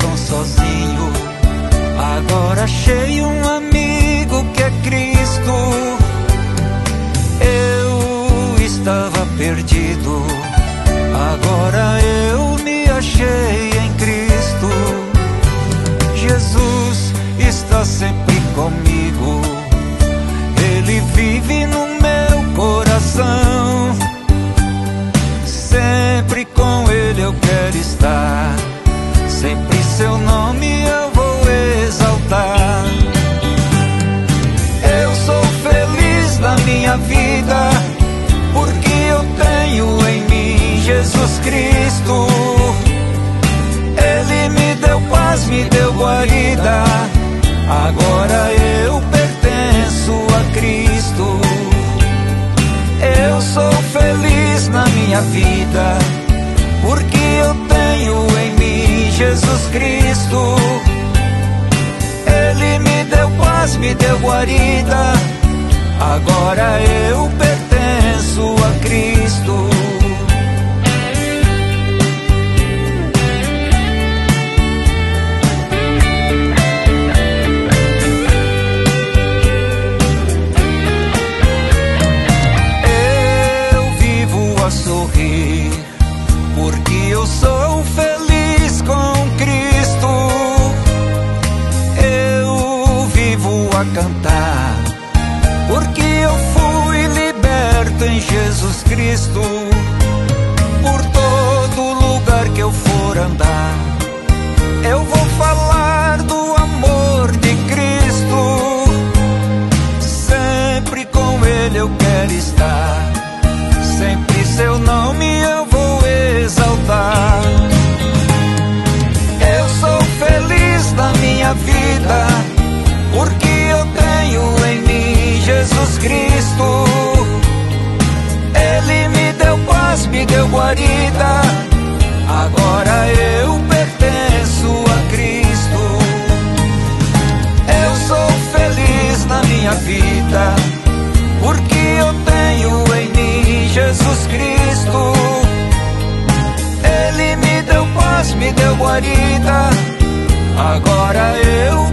tão sozinho. Agora achei um amigo que é Cristo. Eu estava perdido, agora eu me achei em Cristo. Jesus está sempre comigo, Ele vive no meu coração. Sempre com Ele eu quero estar, sempre seu nome eu vou exaltar. Eu sou feliz na minha vida, porque eu tenho em mim Jesus Cristo. Ele me deu paz, me deu guarida, agora eu pertenço a Cristo. Eu sou feliz na minha vida, porque eu tenho em mim Jesus Cristo. Ele me deu paz, me deu guarida, agora eu pertenço a Cristo. Sorrir, porque eu sou feliz com Cristo. Eu vivo a cantar, porque eu fui liberto em Jesus Cristo. Por todo lugar que eu for andar, eu vou falar do amor de Cristo. Sempre com Ele eu quero estar, sempre seu nome eu vou exaltar. Eu sou feliz na minha vida, porque eu tenho em mim Jesus Cristo. Ele me deu paz, me deu guarida, agora eu pertenço a Cristo. Eu sou feliz na minha vida, porque eu tenho em mim Jesus Cristo. Ele me deu paz, me deu guarida, agora eu